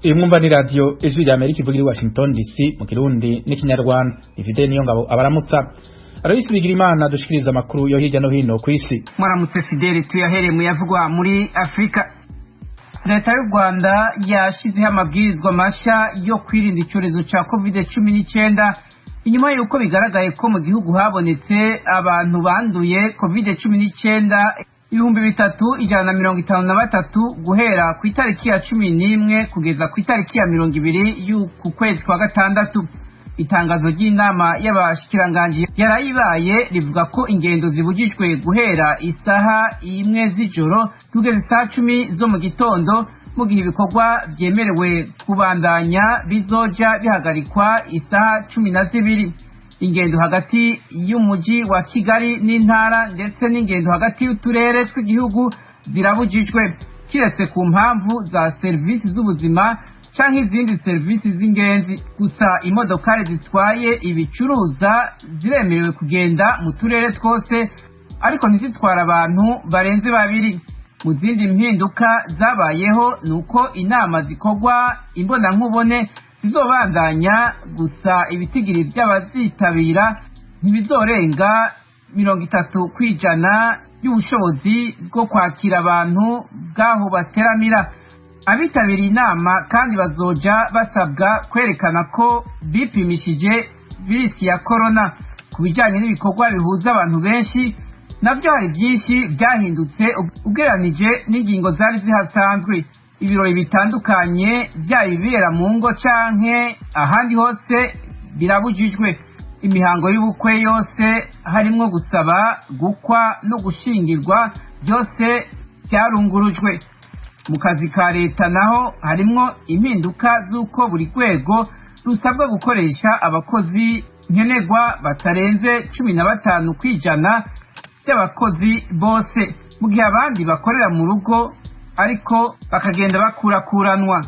Mwumva ni radio Ijwi rya Amerika ivugira i Washington DC mu Kirundi n'ikinyarwanda. Ifite niyo ngabo abaramutsa. Aloysi Bigirimana dushikiriza amakuru yo hirya no hino ku isi. Mwaramutse Fidele, tuyahereye mu yavugwa muri Afrika. Leta y'u Rwanda yashizeho amabwirizwa mashya yo kwirinda icyorezo ca COVID-19 inyuma y'uko bigaragaye ko mu gihugu habonetse abantu banduye COVID-19 3,153 guhera ku itariki ya 11 kugeza ku itariki ya 20 y'uku kwezi kwa gatandatu. Itangazo ry'inama y'abashikiranganji yarayibaye rivuga ko ingendo zibujijwe guhera isaha 1 z'ijoro kugeza saa 10 zo mu gitondo, mu gihe ibikorwa vyemerewe kubandanya bizoja bihagarikwa isaha 12. Ingendo hagati y'umuji wa Kigali n'intara ndetse n'ingendo hagati y'uturere tw'igihugu zirabujijwe kiretse ku mpamvu za serivisi z'ubuzima canke izindi serivisi z'ingenzi. Gusa imodokari zitwaye ibicuruza ziremerewe kugenda mu turere twose, ariko ntizitwara abantu barenze 2. Mu zindi mpinduka zabayeho nuko inama zikorwa imbonankubone zizobandanya, gusa ibitigiri by'abazitabira ntibizorenga 30% y'ubushobozi bwo kwakira abantu bwaho bateramira. Abitabiriye inama kandi bazoja basabwa kwerekana ko bipimishije virusi ya corona. Ku bijyanye n'ibikorwa bihuza abantu benshi navyo hari byinshi byahindutse ugereranije n'ingingo zari zihasanzwe. Ibirori bitandukanye byabibera mu ngo canke ahandi hose birabujijwe. Imihango y'ubukwe yose harimwo gusaba, gukwa no gushingirwa byose byarungurujwe. Mu kazi ka leta naho harimwo impinduka z'uko buri rwego rusabwa gukoresha abakozi nkenerwa batarenze 15% by'abakozi bose, mu gihe abandi bakorera mu rugo ariko bakagenda bakurakuranwa.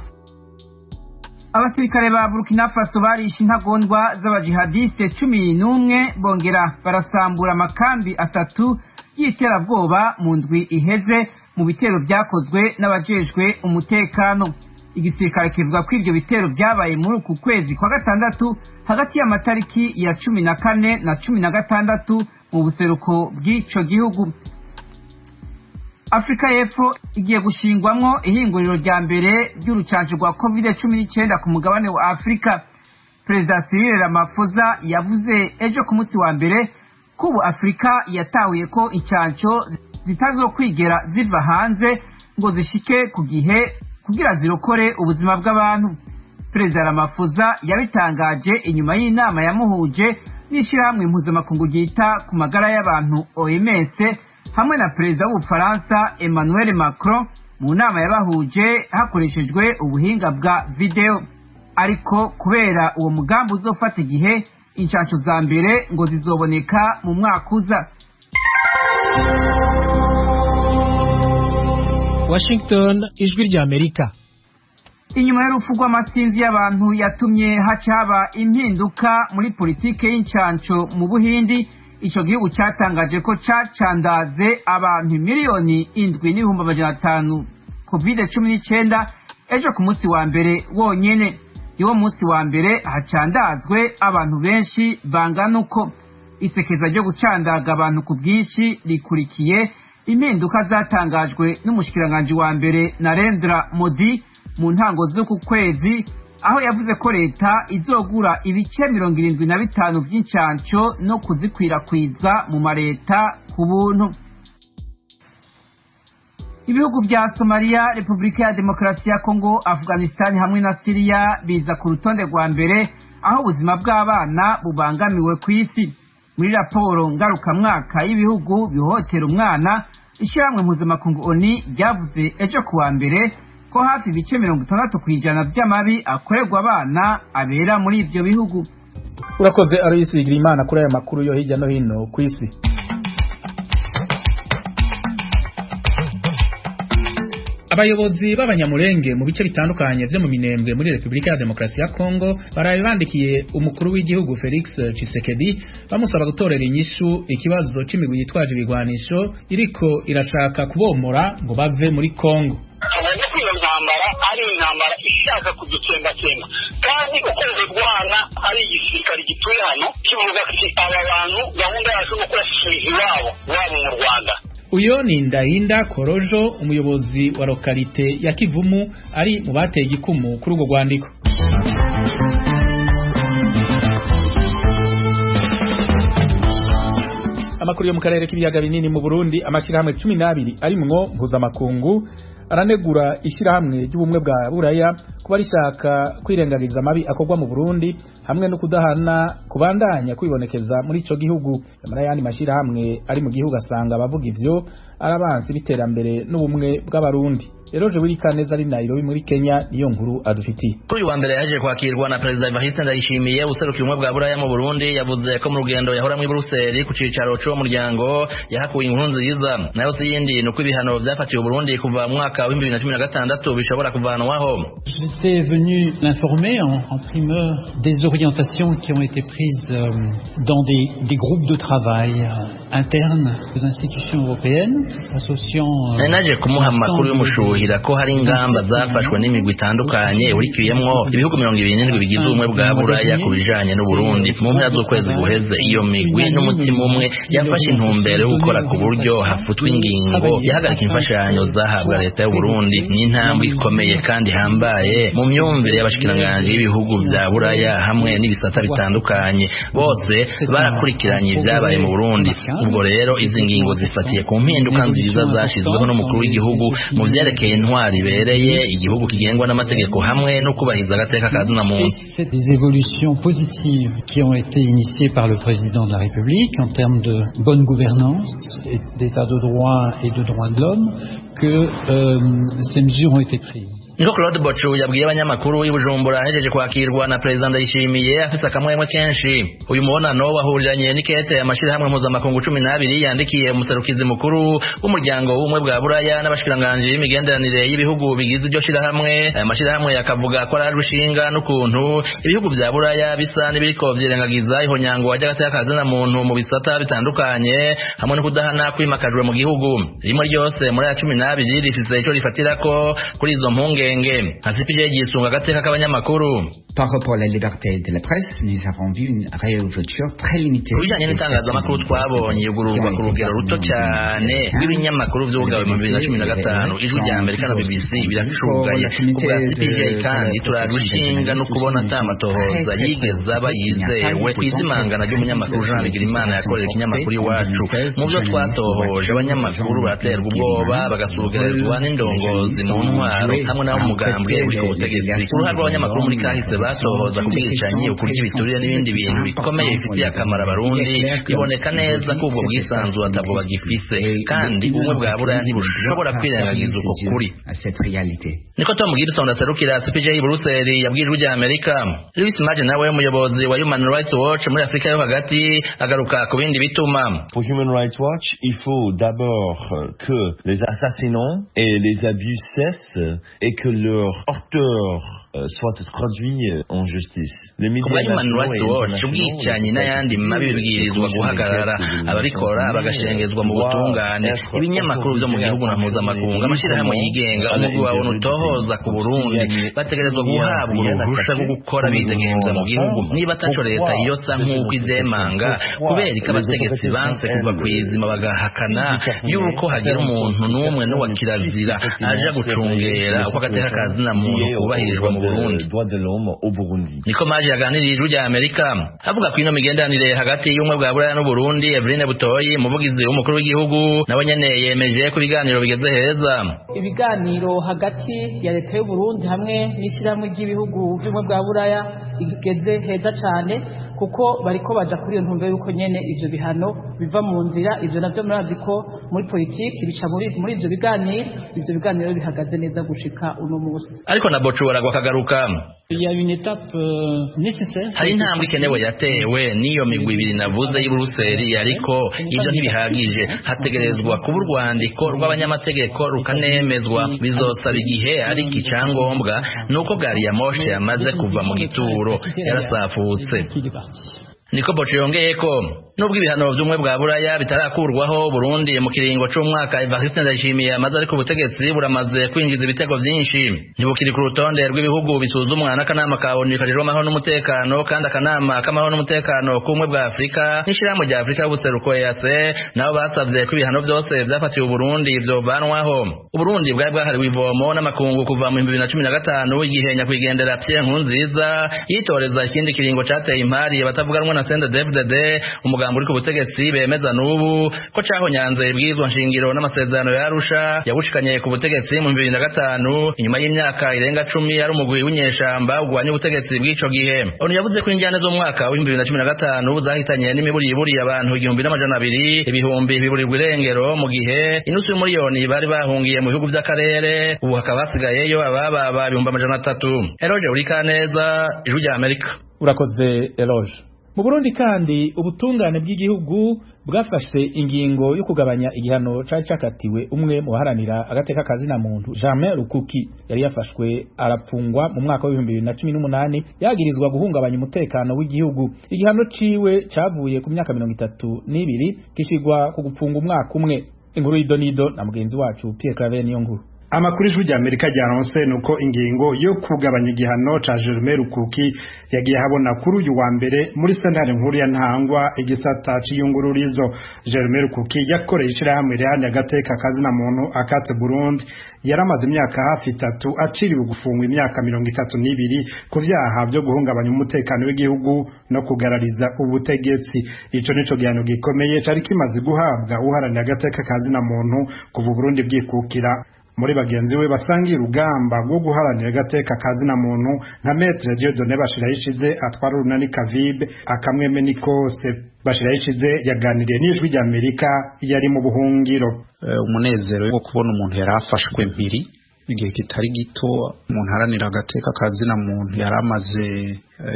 Abasirikare ba Burkina Faso barishe intagondwa z'abajihadiste 11 bongera barasambura amakambi 3 y'iterabwoba mu ndwi iheze mu bitero byakozwe n'abajejwe umutekano. Igisirikare kivuga ko ivyo bitero byabaye muri uku kwezi kwa gatandatu hagati y'amatariki ya 14 na 16 mu buseruko bw'ico gihugu. Afrika y'Epfo igiye gushingwamwo ihinguriro rya mbere ry'urucanco rwa COVID-19 ku mugabane wa Afrika. Perezida Cyril Ramaphosa yavuze ejo ku munsi wa mbere ko ubu Afrika yatahuye ko incanco zitazokwigera ziva hanze ngo zishike ku gihe kugira zirokore ubuzima bw'abantu. Perezida Ramaphosa yabitangaje inyuma y'inama yamuhuje n'ishirahamwe mpuzamakungu ryita ku magara y'abantu OMS hamwe na perezida w'Ubufaransa Emmanuel Macron mu nama yabahuje hakoreshejwe ubuhinga bwa video. Ariko kubera uwo mugambi uzofata igihe, incanco za mbere ngo zizoboneka mu mwaka uza. Washington, Ijwi rya Amerika. Inyuma y'urupfu rw'amasinzi y'abantu yatumye haba impinduka muri politike y'incanco mu Buhindi, ico gihugu cyatangaje ko cacandaze abantu 7,500,000 COVID-19 ejo ku munsi wa mbere wonyene. Yo munsi wa mbere hacandazwe abantu benshi bangana uko. Isekeza ryo gucandaga abantu ku bwinshi rikurikiye impinduka zatangajwe n'umushikiranganje wa mbere Narendra Modi mu ntango z'uku kwezi, aho yavuze ko leta izogura ibice 75 by'incanco no kuzikwirakwiza mu mareta ku buntu. Ibihugu vya Somalia, Republika ya Demokarasi ya Kongo, Afghanistan hamwe na Syria biza ku rutonde rwa mbere aho ubuzima bw'abana bubangamiwe ku isi. Muri raporo ngarukamwaka y'ibihugu bihohotera umwana, ishirahamwe mpuzamakungu ONU ryavuze ejo kuwa mbere ko hafi ibice 60% by'amabi akorerwa abana abera muri ivyo bihugu. Urakoze Aloysi Bigirimana kuri aya makuru yo hirya no hino ku isi. Abayobozi b'abanyamurenge mu bice bitandukanye vyo mu Minembwe muri Republika ya Demokarasi ya Kongo baraye bandikiye umukuru w'igihugu Felix Tshisekedi bamusaba gutorera inyishu ikibazo c'imigwi yitwaje ibigwanisho iriko irashaka kubomora ngo bave muri Kongo. Iyo ntambara ari intambara ishaka kudutsembatsemba kandi ukwezi guhana ari igisirikare gituye hano kivuga ati aba bantu gahunda yacu no kubasubiza iwabo mu Rwanda. Uyo ni Ndahinda Korojo, umuyobozi wa lokalite ya Kivumu, ari mu bateye igikumu kuri urwo rwandiko. Amakuru yo mu karere k'ibiyaga binini mu Burundi, amashirahamwe 12 arimwo mpuzamakungu aranegura ishirahamwe ry'ubumwe bwa Buraya kuba rishaka kwirengagiza amabi akorwa mu Burundi hamwe no kudahana kubandanya kwibonekeza muri ico gihugu. Amara yandi mashirahamwe ari mu gihugu asanga abavuga ivyo arabansi biterambere n'ubumwe bw'abarundi. Eroje Wirikaneza ari Nairobi muri Kenya niyo nkuru adufitiye. Kuri wa mbere yaje kwakirwa na President Evariste Ndayishimiye userukiye ubumwe bwa Buraya mu Burundi, yavuze ko mu rugendo yahora muri Bruxelles ku cicaro cyo muryango yahakuye inkuru nziza, nayo siyindi nuko ibihano byafatiwe Burundi kuva mu mwaka wa 2016 bishobora kuvanwaho. J'étais venu l'informer en primeur des orientations qui ont été prises dans des groupes de travail internes aux institutions européennes associant naje kumuha amakuru y'umushuhira ko hari ingamba zafashwe n'imigwi itandukanye urikiyemwo ibihugu 27 bigize ubumwe bwa Buraya kubijanye n'u Burundi. Mu mpera z'ukwezi guheze iyo migwi n'umutima umwe yafashe intumbero yo gukora ku buryo hafutwa ingingo yahagarika imfashanyo zahabwa leta y'u Burundi. Ni intambwe ikomeye kandi hambaye mu myumvire y'abashikiranganje y'ibihugu bya Buraya hamwe n'ibisata bitandukanye, bose barakurikiranye ibyabaye mu Burundi. Ubwo rero izi ngingo zifatiye ku mpinduka nziza zashizweho n'umukuru w'igihugu mu vyerekeye intwari ibereye igihugu kigengwa n'amategeko hamwe no kubahiriza agateka ka zina muntu. Des évolutions positives qui ont été initiées par le président de la République en termes de bonne gouvernance et d'état de droit et de droits de l'homme que ces mesures ont été prises. Niko Claude Bochu yabwiye abanyamakuru y'Ibujumbura ahejeje kwakirwa na President Ndayishimiye afise akamwemwe kenshi. Uyu mubonano wahuriranye n'ikete amashirahamwe mpuzamakungu 12 yandikiye umuserukizi mukuru w'umuryango w'ubumwe bwa Buraya n'abashikiranganje y'imigenderanire y'ibihugu bigize iryo shirahamwe. Aya mashirahamwe yakavuga ko ari rushinga n'ukuntu ibihugu bya Buraya bisa n'ibiriko vyirengagiza ihonyango wajya gateka muntu mu bisata bitandukanye hamwe no kudahana kwimakajwe mu gihugu. Rimwe ryose muri ya 12 rifise ico rifatirako kuri izo mpunge Par rapport à la liberté de la presse, nous avons vu une réouverture très limitée. Kubijanye n'itangazamakuru twabonye yugururwa ku rugero ruto cyane rw'ibinyamakuru vy'ubugawe mu 2015. Ijwi rya Amerika na BBC biracugaye kubwa CPJ kandi turarushinga no kubona atamatohoza yigeze aba yizewe kwizimangana ry'umunyamakuru Jean Bigirimana yakorera ikinyamakuru iwacu. Mu byo twatohoje abanyamakuru baraterwa ubwoba bagasugerezwa n'indongozi mu ntwaro hamwe n'abo mugambwe uri ku butegetsi. Uruhare rw'abanyamakuru muri kahise batohoza ku bwicanyi ukurya ibiturire n'ibindi bintu bikomeye bifitiye akamaro abarundi biboneka neza ko ubwo bwisanzure atabwo bagifise kandi ubumwe bwa Buraya ntibushobora kwirengagiza uko kuri. Niko Tom Gibson aserukira CPJ Bruxelles yabwiye ijwi rya Amerika. Louis Mage nawe umuyobozi wa Human Rights Watch muri Afrika yo hagati agaruka ku bindi bituma. Pour Human Rights Watch, il faut d'abord que les assassinats et les abus cessent et que leurs auteurs soit traduit en justice. Les médias Watch ubwicanyi n'ayandi mabi bibwirizwa guhagarara ababikora bagashengezwa mu butungane. Ibinyamakuru byo mu gihugu na mpuzamakungu amashirahamwe yigenga umugwi wawe nutohoza ku Burundi bategerezwa guhabwa uruhusha rwo gukora bidegenza mu gihugu. Niba ataco leta yosa nk'uko izemanga kubera ikabategetsi banse kuva kwizima bagahakana yuko hagira umuntu n'umwe n'uwa kirazira aja gucungera uko agateka kazina muntu kubahirijwe mu Burundi. Niko Mage yaganiriye ijwi rya Amerika avuga ko ino migenderanire hagati y'ubumwe bwa Buraya n'u Burundi. Eveline Butoyi umuvugizi w'umukuru w'igihugu nawe nyene yemeje ko ibiganiro bigeze heza. Ibiganiro hagati ya leta y'u Burundi hamwe n'ishyirahamwe ry'ibihugu by'ubumwe bwa Buraya bigeze heza cyane kuko bariko baja kuri iyo ntumbero yuko nyene ivyo bihano biva mu nzira. Ivyo navyo murazi ko muri politiki bica muri ivyo biganiro bihagaze neza gushika uno munsi. Ariko na Bocu baragwa kagaruka. Il y a une étape nécessaire. Hari intambwe ikenewe yatewe n'iyo migwi ibiri navuze y'i Bruxelles, ariko ivyo ntibihagije. Hategerezwa kuba urwandiko rw'abanyamategeko rukanemezwa. Bizosaba igihe ariko icyangombwa nuko gari ya moshe yamaze kuva mu gituro yarasafutse. niko Boce yongeyeko. Nubwo ibihano by'umwe bwa buraya bitarakurwaho Burundi mu kiringo c'umwaka Evariste Ndayishimiye amaze ari ku butegetsi buramaze kwinjiza ibitego byinshi. Ntibukiri ku rutonde rw'ibihugu bisuzumwa n'akanama ka ONU kajejwe amahoro n'umutekano, kandi akanama k'amahoro n'umutekano k'ubumwe bwa Afurika n'ishirahamwe rya Afurika y'ubuseruko EAC nabo basavye ko ibihano byose vyafatiwe Burundi vyovanwaho. Uburundi bwari bwahariwe ivomo n'amakungu kuva mu 2015 igihe nyakwigendera Pierre Nkurunziza yitoreza ikindi kiringo cateye impari batavuganwa na CNDD-FDD umugambi uri ku butegetsi bemeza n'ubu ko cahonyanze ibwirizwa nshingiro n'amasezerano ya Arusha yabushikanye ku butegetsi mu 2005 inyuma y'imyaka irenga 10 ari umugwi w'inyeshamba ugwanya ubutegetsi bw'ico gihe. ONU yavuze ko injyane z'umwaka wa 2015 zahitanye n'imiburiburi abantu 1200 ibihumbi biburirwa irengero mu gihe inusu y'umuriyoni bari bahungiye mu bihugu by'akarere, ubu hakaba hasigayeyo ababa 300,000. Eloge Urikaneza, Ijwi rya Amerika. Urakoze Eloge. Mu Burundi kandi ubutungane bw'igihugu bwafashe ingingo yo kugabanya igihano cari cakatiwe umwe mu baharanira agateka kazina muntu Germain Rukuki yari yafashwe arapfungwa mu mwaka wa 2018 yagirizwa guhungabanya umutekano w'igihugu. Igihano ciwe cavuye ku myaka 32 kishigwa ku gupfunga umwaka umwe. Inkuru y'idonido na mugenzi wacu Pierre Claver Niyonkuru. Amakuru y'Ijwi rya Amerika ryaronse nuko ingingo yo kugabanya igihano ca Germain Rukuki yagiye habona kuri uyu wa mbere muri sentare nkuru ya Ntahangwa igisata c'iyungururizo. Germain Rukuki yakoreye ishirahamwe rihana agateka kazina muntu akatse Burundi yaramaze imyaka hafi 3 aciriwe gufungwa imyaka 32 ku vyaha byo guhungabanya umutekano w'igihugu no kugarariza ubutegetsi. Ico nico gihano gikomeye cari kimaze guhabwa uharanira agateka kazina muntu kuva Burundi bwikukira. Muri bagenzi we basangira urugamba rwo guharanira agateka kazina muntu nka Maître Dieudonné Bashirayishize atwara urunani Kavibe akamweme Nikose. Bashirayishize yaganiriye n'Ijwi rya Amerika yari mu buhungiro. Umunezero wo kubona umuntu yarafashwe mpiri igihe kitari gito, umuntu haranira agateka kazina muntu yaramaze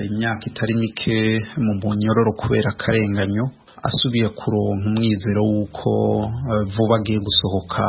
imyaka itari mike mu bunyororo kubera karenganyo, asubiye kuronka umwizero wuko vuba agiye gusohoka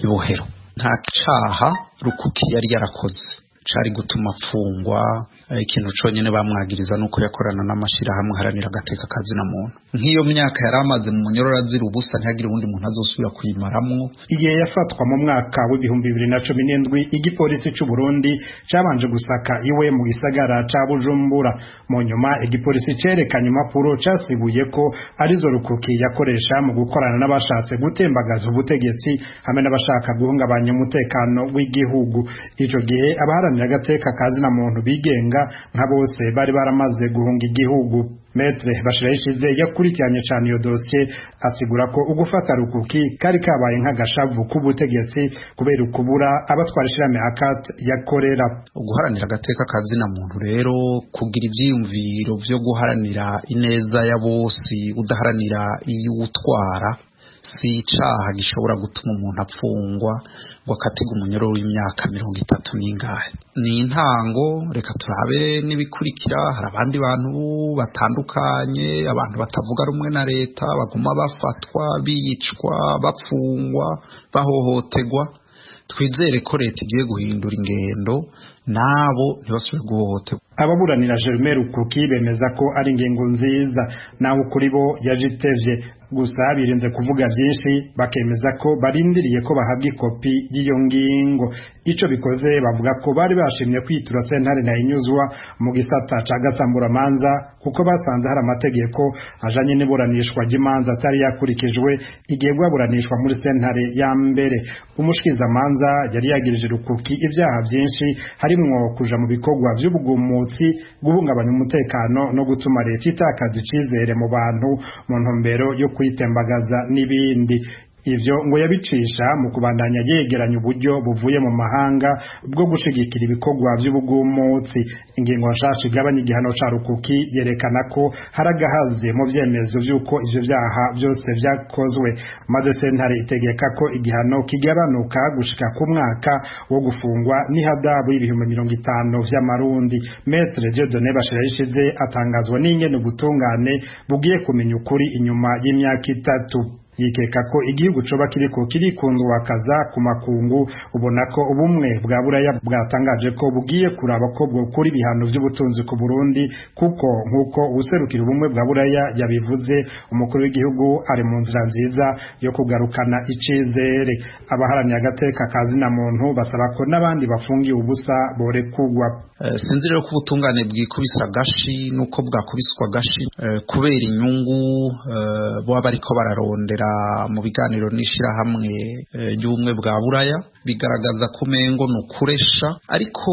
ibohero. Nta caha Rukuki yari yarakoze cari gutuma afungwa. Ikintu conyene bamwagiriza nuko yakorana n'amashirahamwe haranira agateka kazina muntu. Nk'iyo myaka yaramaze mu munyororo azira ubusa ntihagire uwundi muntu azosubira kuyimaramwo. Igihe yafatwa mu mwaka wa 2017 igipolisi c'u Burundi cabanje gusaka iwe mu gisagara ca Bujumbura. Mu nyuma igipolisi cerekanye impapuro casibuye ko arizo Rukuki yakoresha mu gukorana n'abashatse gutembagaza ubutegetsi hamwe n'abashaka guhungabanya umutekano w'igihugu. Ico gihe abaharanira agateka kazina muntu bigenga nka bose bari baramaze guhunga igihugu. Maître Bashirayishize yakurikiranye cyane iyo dossier asigura ko ugufata Rukuki kari kabaye nk'agashavu k'ubutegetsi kubera ukubura abatwara ishirame akat yakorera. Guharanira agateka kazina muntu rero kugira ivyiyumviro vyo guharanira ineza ya bose udaharanira iy'utwara si icaha gishobora gutuma umuntu apfungwa ngo akatega umunyororo w'imyaka 30 n'ingahe. Ni intango, reka turabe nibikurikira. Hari abandi bantu batandukanye, abantu batavuga rumwe na leta baguma bafatwa, bicwa, bapfungwa, bahohotegwa. Twizere ko leta igiye guhindura ingendo nabo ntibasubire guhohoterwa. Ababuranira Germain Rukuki bemeza ko ari ingingo nziza naho kuri bo yajitevye, gusa birinze kuvuga byinshi bakemeza ko barindiriye ko bahabwa ikopi y'iyo ngingo. Ico bikoze bavuga ko bari bashimye kwitura sentare na inyuzwa mu gisata ca Gatamburamanza kuko basanze hari amategeko ajanye n'iburanishwa ry'imanza atari yakurikijwe igihe gwaburanishwa muri sentare ya mbere. Umushikizamanza yari yagirije Rukuki ivyaha byinshi harimwo kuja mu bikorwa vy'ubugumutsi, guhungabanya umutekano no gutuma leta itakaza icizere mu bantu mu ntumbero yo kwitembagaza n'ibindi. Ivyo ngo yabicisha mu kubandanya yegeranya uburyo buvuye mu mahanga bwo gushigikira ibikorwa vy'ubugumutsi. Ingingo nshasha igabanya igihano ca Rukuki yerekana ko haragahaze mu vyemezo vy'uko ivyo vyaha vyose vyakozwe, maze sentare itegeka ko igihano kigabanuka gushika ku mwaka wo gufungwa n'ihadabu y'ibihumbi 50 vy'amarundi. Maître Dieudonné Bashirayishize atangazwa n'ingene ubutungane bugiye kumenya ukuri inyuma y'imyaka 3. yikeka ko igihugu coba kiriko kirikundwakaza ku makungu ubona ko ubumwe bwa buraya bwatangaje ko bugiye kuraba ko bwokura ibihano vy'ubutunzi ku Burundi kuko nkuko userukira ubumwe bwa buraya yabivuze umukuru w'igihugu ari mu nzira nziza yo kugarukana icizere. Abaharaniye agateka kazina muntu basaba ko n'abandi bafungiye ubusa borekugwa. Sinzi rero ko ubutungane bwikubisa gashi nuko bwakubiswa gashi kubera inyungu bo bariko bararondera mu biganiro n'ishirahamwe y'ubumwe bwa buraya bigaragaza ko mengo nukuresha ariko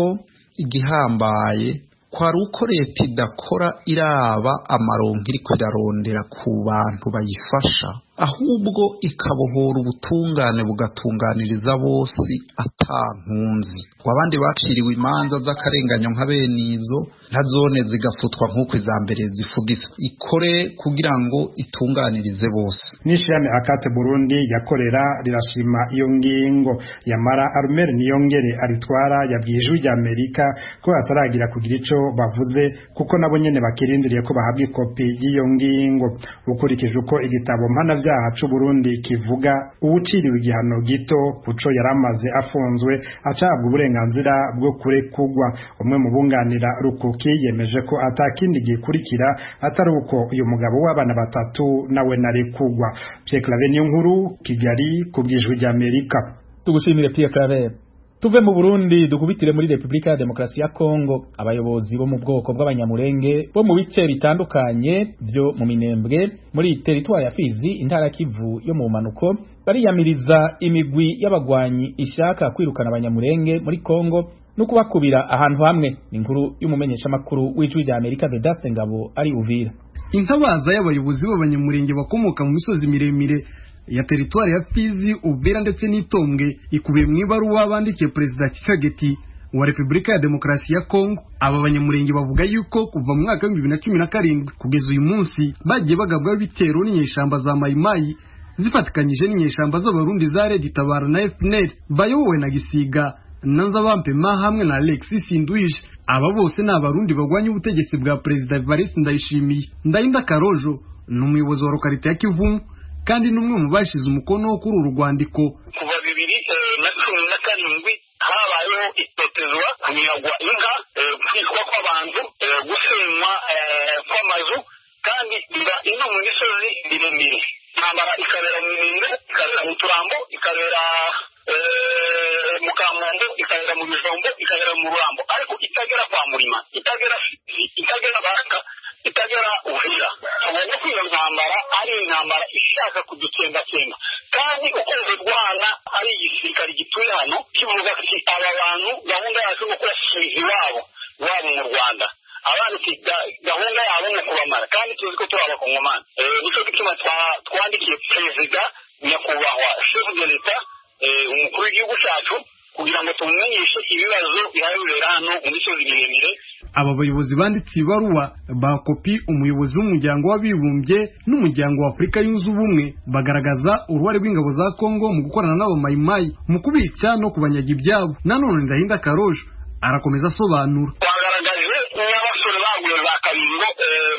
igihambaye kwari uko leta idakora iraba amaronko iriko irarondera ku bantu bayifasha ahubwo ikabohora ubutungane bugatunganiriza bose atankunzi abandi baciriwe imanza z'akarenganyo nka benizo ntazone zigafutwa nk'uko iza mbere zifugisa ikore kugira ngo itunganirize bose. N'ishirahamwe Akate Burundi yakorera rirashima iyo ngingo yamara Armel Niyongere aritwara yabwiye Ijwi ry'Amerika ko ataragira kugira ico bavuze kuko nabo nyene bakirindiriye ko bahabwa ikopi y'iyo ngingo. Ukurikije uko igitabo mpanavyaha c'u Burundi kivuga uwuciriwe igihano gito kuco yaramaze afunzwe acabwa uburenganzira bwo kurekugwa. Umwe mu bunganira Rukuki yemeje ko atakindi gikurikira atari uko uyu mugabo w'abana batatu nawe narekugwa. Pierre Claver Niyonkuru, Kigali, kubw'Ijwi ry'Amerika. Tugushimire Pierre Claver. Tuve mu Burundi dukubitire muri Republika ya Demokarasi ya Kongo. Abayobozi bo mu bwoko bw'abanyamurenge bo mu bice bitandukanye byo mu Minembwe muri teritwari ya Fizi intara Kivu yo mu manuko bariyamiriza imigwi y'abagwanyi ishaka kwirukana abanyamurenge muri Kongo no kubakubira ahantu hamwe. Inkuru y'umumenyesha makuru w'Ijwi ry'Amerika Vedaste Ngabo ari Uvira. Intabaza y'abayobozi b'abanyamurenge bakomoka mu misozi miremire ya teritwari ya Fizi, Uvira ndetse n'Itombwe ikubiye mu ibaruwa bandikiye Perezida Tshisekedi wa Republika ya Demokarasi ya Kongo. Aba banyamurenge bavuga yuko kuva mu mwaka wa 2017 kugeza uyu munsi bagiye bagabwa bitero n'inyeshamba za Mayimayi zifatikanyije n'inyeshamba z'abarundi za Red Tabara na FNL bayobowe na Gisiga Nanzabampema hamwe na Alexis Sinduije. Aba bose ni abarundi bagwanya ubutegetsi bwa Perezida Evariste Ndayishimiye. Ndayinda Karojo ni umuyobozi wa lokalite ya Kivumu kandi n'umwe mu bashize umukono kuri uru rwandiko. Kuva 2017 habayeho itotezwa, kunyagwa inka, kwicwa kw'abantu, gusenywa kw'amazu kandi ino mu misozi miremire. Intambara ikabera mu Minembwe, ikabera mu Turambo, ikabera mu Kamombo, ikabera mu Bijombo, ikabera mu Rurambo, ariko itagera kwa Murima, itagera Baraka, itagera Uvira. Ubona ko iyo ntambara ari intambara ishaka kudutsembatsemba kandi uko zirwana ari igisirikare gituye hano kivuga ati aba bantu gahunda yacu no kubasubiza iwabo mu Rwanda, abandi gahunda yabo no kubamara kandi tuzi ko turi abakongomani. Nicyo gituma twandikiye Perezida nyakubahwa chef de l'Etat, umukuru w'igihugu cyacu, kugira ngo tumumenyeshe ibibazo bihabera hano mu misozi miremire. Aba bayobozi banditse ibaruwa bakopi umuyobozi w'umuryango w'abibumbye n'umuryango wa Afurika yunze ubumwe bagaragaza uruhare rw'ingabo za Kongo mu gukorana n'abamayimayi mu kubica no kubanyaga ibyabo. Nanone Ndahinda Karojo arakomeza asobanura. Twagaragaje n'abasore baguye za Kabingo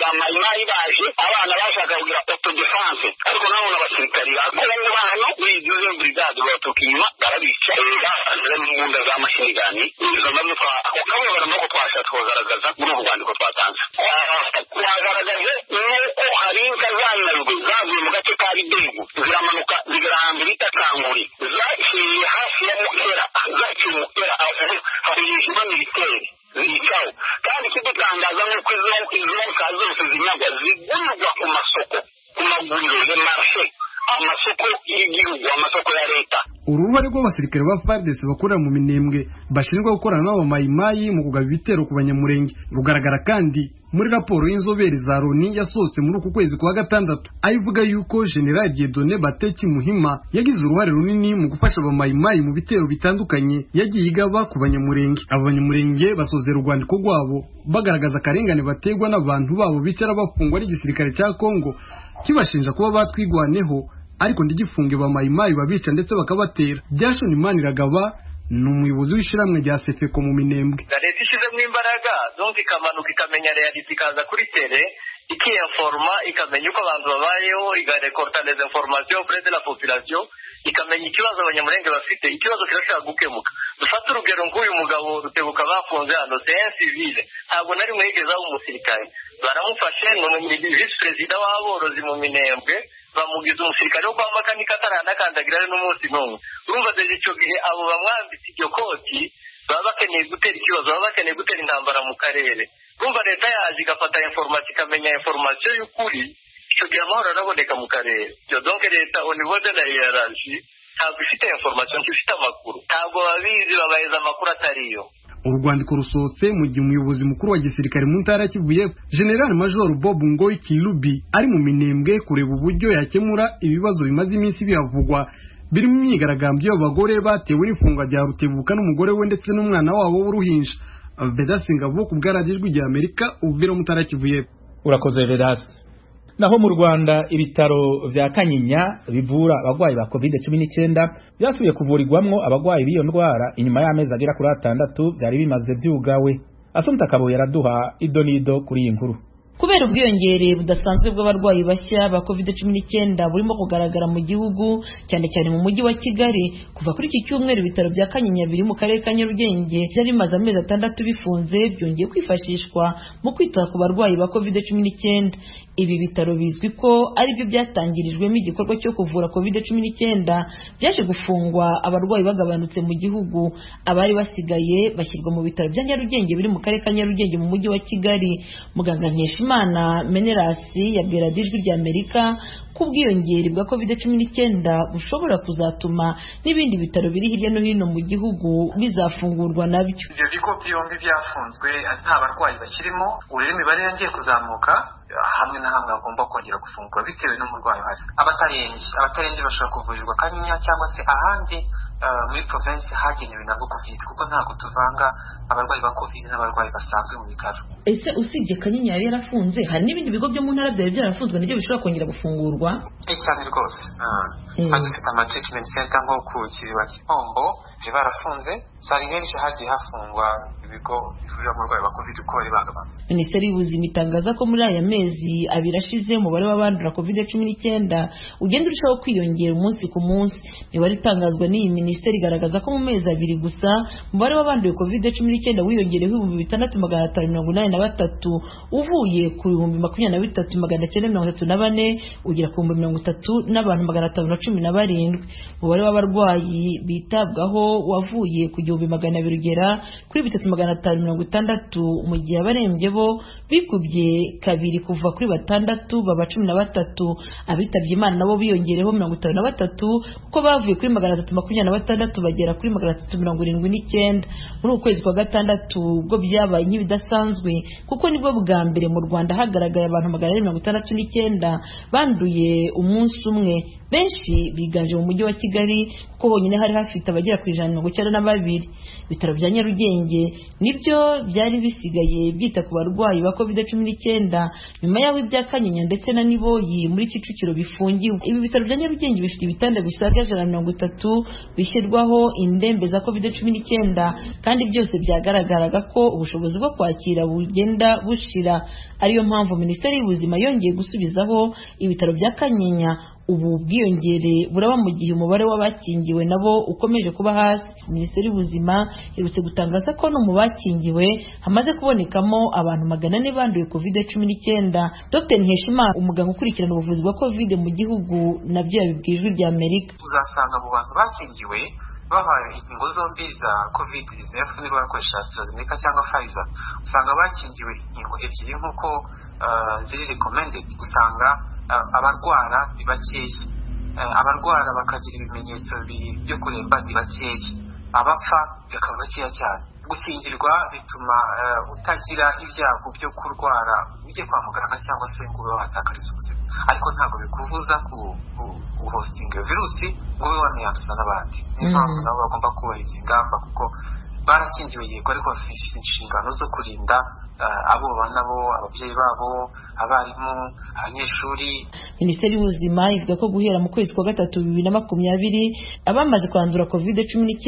bamayimayi baje, abana bashaka kugira autodefense, ariko nabo n'abasirikari bakongo hano bigize brigade batuka inyuma barabica mu mbunda za mashini. Izo nabyo twakababara no twashatse kugaragaza muri ubu rwandiko twatanze. Twagaragaje nuko hari inka zanarwe zavuye mu gace ka Bidegu ziramanuka zigera ahantu bita Kanguri, zaciye hafi ya Mukera, zaciye Mukera hari ijima militeri zicaho. Kandi kidutangaza nk'uko izo nka zose zinyagwa zigurirwa ku masoko, ku maguriro de marché, amasoko y'igihugu, amasoko ya leta. Uruhare rw'abasirikare ba FARDC bakorera mu Minembwe bashinzwe gukorana n'abamayimayi mu kugaba ibitero ku banyamurenge rugaragara kandi muri raporo y'inzobere za Loni yasohotse muri uku kwezi kwa gatandatu, ayivuga yuko General Dieudonné Bateki Muhima yagize uruhare runini mu gufasha abamayimayi mu bitero bitandukanye yagiye igaba ku banyamurenge. Abanyamurenge basozera urwandiko rwabo bagaragaza akarengane bategwa n'abantu babo bicara bafungwa n'igisirikare cya Kongo kibashinja kuba batwigwaneho ariko ndigifunge bamayimayi babica ndetse bakabatera. Jason Imaniragaba ni umuyobozi w'ishiramwe rya Sefeko mu Minembwe. Leta ishizemo imbaraga zonzi ikamanuka ikamenya reality ikaza kuri tere ikiinforma ikamenya uko abantu babayeho igarekorta les informations auprès de la population ikamenya ikibazo abanyamurenge bafite. Ikibazo kirashaka gukemuka. Dufate urugero nk'uyu mugabo Rutebuka bafunze hano c'est civile, ntabwo nari mwigeze aho umusirikare baramufashe ni vice president w'aborozi mu Minembwe bamugize umusirikare wo kwa makanika ataranakandagira n'umunsi n'umwe. Urumva deje icyo gihe abo bamwambitse iryo koti baba bakeneye gutera ikibazo, baba bakeneye gutera intambara mu karere. Urumva leta yaje igafata information ikamenya information y'ukuri, icyo gihe amahoro araboneka mu karere. Donc leta au niveau de la hiérarchie ntabwo ifite information, ifite amakuru, ntabwo babizi, babaheza amakuru atariyo. Urwandiko rusohotse mu gihe umuyobozi mukuru wa gisirikare mu ntara Kivu General Major Bob Ngoyi Kilubi ari mu Minembwe kureba uburyo yakemura ibibazo bimaze iminsi bihavugwa biri mu myigaragambyo y'abagore batewe n'ifungwa rya Rutebuka n'umugore we ndetse n'umwana wabo w'uruhinja. Vedasinga ku bwaradijwe rya Amerika ubira mu ntara Kivu. Urakoze Vedas. Naho mu Rwanda ibitaro vya Kanyinya bivura abagwayi ba COVID-19 byasubiye kuvurirwamwo abagwayi b'iyo ndwara inyuma y'amezi agera kuri 6 byari bimaze vyugawe. Asumta Kabo yaraduha idonido kuri iyi nkuru. Kubera ubwiyongere budasanzwe bw'abarwayi bashya ba COVID-19 burimo kugaragara mu gihugu cyane cyane mu mujyi wa Kigali, kuva kuri iki cyumweru ibitaro bya Kanyinya biri mu karere ka Nyarugenge byari bimaze amezi 6 bifunze byongeye kwifashishwa mu kwita ku barwayi ba COVID-19. Ibi bitaro bizwi ko ari byo byatangirijwemo igikorwa cyo kuvura COVID-19 byaje gufungwa abarwayi bagabanutse mu gihugu, abari basigaye bashyirwa mu bitaro bya Nyarugenge biri mu karere ka Nyarugenge mu mujyi wa Kigali. Muganga Nkeshimana Menerasi yabwira Ijwi rya Amerika ko ubwiyongere bwa COVID-19 bushobora kuzatuma n'ibindi bitaro biri hirya no hino mu gihugu bizafungurwa nabyo. Ibyo bigo byombi byafunzwe nta barwayi bashyirimo, urebe imibare yongeye kuzamuka, hamwe na hamwe agomba kongera gufungura bitewe n'umurwayi uhari. Abatarembye bashobora kuvurirwa Kanyinya cyangwa se ahandi muri province hagenewe nabwo COVID, kuko ntabwo tuvanga abarwayi ba COVID n'abarwayi basanzwe mu bitaro. Ese usibye Kanyinya yari yarafunze, hari n'ibindi bigo byo mu ntara byari byarafunzwe nibyo bishobora kongera gufungurwa? Cyane rwose. Dufite ama treatment center nko ku Kiriba Kipombo barafunze, sari henshi hagiye hafungwa ibigo bivurira abarwayi ba COVID ko bari bagabanutse. Minisiteri y'Ubuzima itangaza ko muri aya mezi abiri ashize umubare w'abandura COVID-19 ugenda urushaho kwiyongera umunsi ku munsi. Imibare itangazwa n'iyi minisiteri igaragaza ko mu mezi abiri gusa umubare w'abanduye COVID-19 wiyongereho 6,583 uvuye ku 23,934 ugera ku 30,517. Umubare w'abarwayi bitabwaho wavuye ku 200 ugera kuri 3,560 mu gihe abarembye bo bikubye kabiri kuva kuri 6 baba 13. Abitabye Imana nabo biyongereho 53 kuko bavuye kuri 326 bagera kuri 379. Muri ukwezi kwa gatandatu ubwo byabaye nk'ibidasanzwe kuko nibwo bwa mbere mu Rwanda hagaragaye abantu 169 banduye umunsi umwe, benshi biganje mu mujyi wa Kigali kuko honyine hari hafite abagera ku 192. Ibitaro bya Nyarugenge nibyo byari bisigaye byita ku barwayi ba COVID-19 nyuma yaho ibya Kanyinya ndetse na Niboyi muri Kicukiro bifungiwe. Ibi bitaro bya Nyarugenge bifite ibitanda bisaga 130 bishyirwaho indembe za COVID-19 kandi byose byagaragaraga ko ubushobozi bwo kwakira bugenda bushira. Ariyo mpamvu Minisiteri y'Ubuzima yongeye gusubizaho ibitaro bya Kanyinya. Ubu bwiyongere buraba mu gihe umubare w'abakingiwe nabo ukomeje kuba hasi. Minisiteri y'Ubuzima irutse gutangaza ko no mu bakingiwe hamaze kubonekamo abantu 400 banduye COVID-19. Dr. Nkeshimana, umuganga ukurikirana ubuvuzi bwa COVID mu gihugu, nabyo yabibwijwe rya Amerika. Uzasanga mu bantu bakingiwe bahaye inkingo zombi za COVID-19 niba barakoresha AstraZeneca cyangwa Pfizer, usanga bakingiwe inkingo ebyiri nk'uko ziri recommended. Usanga abarwara bibakeya, abarwara bakagira ibimenyetso byo kuremba bibakeya, abapfa bakaba bakeya cyane. Gukingirwa bituma utagira ibyago byo kurwara ujye kwa muganga cyangwa se ngo ube wahatakariza ubuzima, ariko ntabwo bikubuza guhostinga virusi ngo ube wanayanduza n'abandi. Niyo mpamvu nabo bagomba kubahiriza ingamba kuko barakingiwe yego ariko bafite inshingano zo kurinda abo bana bo, ababyeyi babo, abarimu, abanyeshuri. Minisiteri y'Ubuzima ivuga ko guhera mu kwezi kwa gatatu 2020 abamaze kwandura COVID-19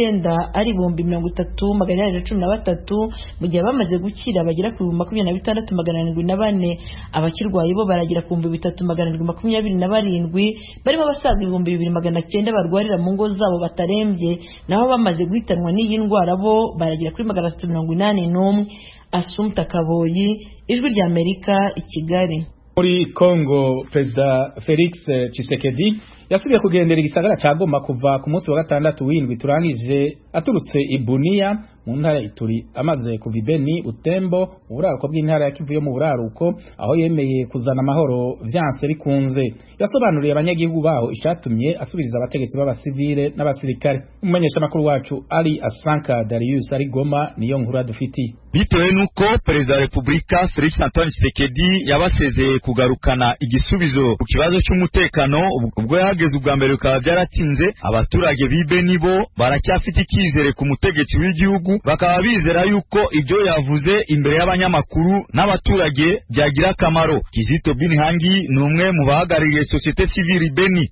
ari 30,813 mu gihe abamaze gukira bagera ku 26,704. Abakirwaye bo baragera ku 3,727 barimo abasaga 2,900 barwarira mu ngo zabo batarembye, naho bamaze guhitanwa n'iyi ndwara bo baragera kuri 381. Assumpta Kaboyi, Ijwi rya Amerika, i Kigali. Muri Kongo, Perezida Felix Tshisekedi yasubiye kugendera igisagara ca Goma kuva ku munsi wa gatandatu w'indwi turangije aturutse i Bunia mu ntara Ituri, amaze kuva Beni, Butembo, uburaruko bw'intara ya Kivu yo mu buraruko, aho yemeye kuzana amahoro vyanse bikunze. Yasobanuriye abanyagihugu baho icatumye asubiriza abategetsi b'abasivile n'abasirikare. Umumenyesha makuru wacu Ali Asanka Darius ari Goma niyo nkuru dufiti. Bitewe nuko Perezida wa Republika Felix Antoine Tshisekedi yabasezeye kugarukana igisubizo ku kibazo cy'umutekano ubwo yahageze ubwa mbere bikaba byaratinze, abaturage b'Ibeni bo baracyafite icyizere ku mutegetsi w'igihugu, bakaba bizera yuko ibyo yavuze imbere y'abanyamakuru n'abaturage byagira akamaro. Kizito Binhangi ni umwe mu bahagarariye societe civile Ibeni.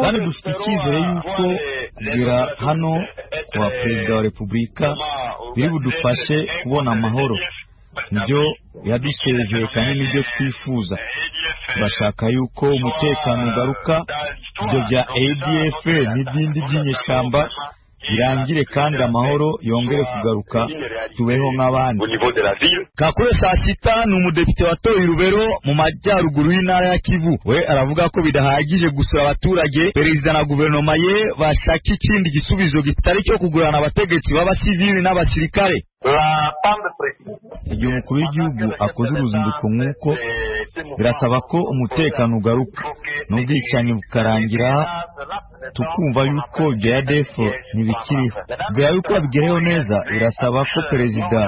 Kandi dufite icyizere yuko kugera hano kwa Perezida wa Republika biri budufashe kubona amahoro. Nibyo yadusezeje kandi nibyo twifuza. Bashaka yuko umutekano ugaruka, ibyo bya ADF n'ibindi by'inyeshyamba birangire kandi amahoro yongere kugaruka, tubeho nk'abandi. Kakure Sasita ni umudepite watoye Rubero mu majyaruguru y'intara ya Kivu. We aravuga ko bidahagije gusura abaturage, perezida na guverinoma ye bashaka ikindi gisubizo kitari cyo kugurana abategetsi b'abasivili n'abasirikare. Igihe umukuru w'igihugu akoze uruzinduko nk'uko, birasaba ko umutekano ugaruka n'ubwicanyi bukarangira, tukumva yuko ibyo ADF ntibikiriho. Mbere yuko babigereho neza, birasaba ko perezida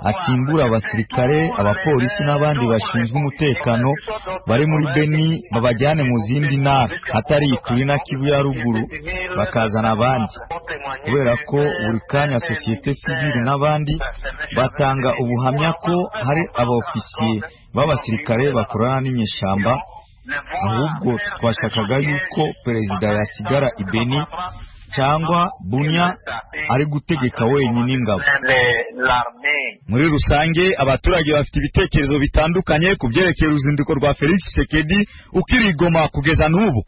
asimbura abasirikare, abapolisi n'abandi bashinzwe umutekano bari muri Beni babajyane mu zindi ntara hatari Ituri na Kivu ya ruguru, bakazana abandi, kubera ko buri kanya societe civile n'abandi batanga ubuhamya ko hari abaofisiye b'abasirikare bakorana n'inyeshyamba. Ahubwo twashakaga yuko perezida yasigara Ibeni cyangwa Bunya ari gutegeka wenyine ingabo. Muri rusange abaturage bafite ibitekerezo bitandukanye ku byerekeye uruzinduko rwa Felix Tshisekedi ukirigoma kugeza n'ubu.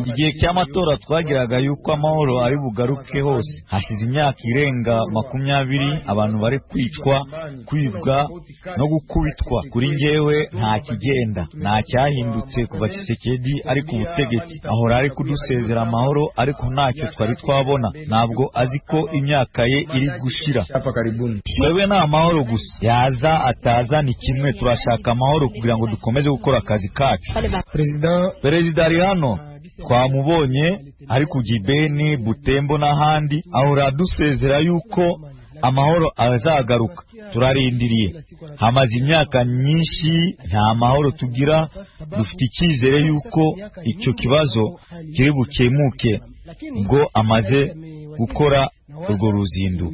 Igihe cy'amatora twagiraga yuko amahoro ari bugaruke hose. Hashize imyaka irenga 20 abantu bari kwicwa, kwibwa no gukubitwa. Kuri njyewe nta kigenda, nta cyahindutse kuva Tshisekedi ari ku butegetsi. Ahora ari kudusezera amahoro ariko ntacyo twari twabona. Ntabwo azi ko imyaka ye iri gushira. Wewe na amahoro gusa, yaza ataza ni kimwe. Turashaka amahoro kugira ngo dukomeze gukora akazi kacu. Perezida ari hano, twamubonye ari kujya Ibeni, Butembo n'ahandi, ahora dusezera yuko amahoro azagaruka. Turarindiriye, hamaze imyaka nyinshi nta mahoro tugira. Dufite icyizere yuko icyo kibazo kiri bukemuke ubwo amaze gukora urwo ruzinduko.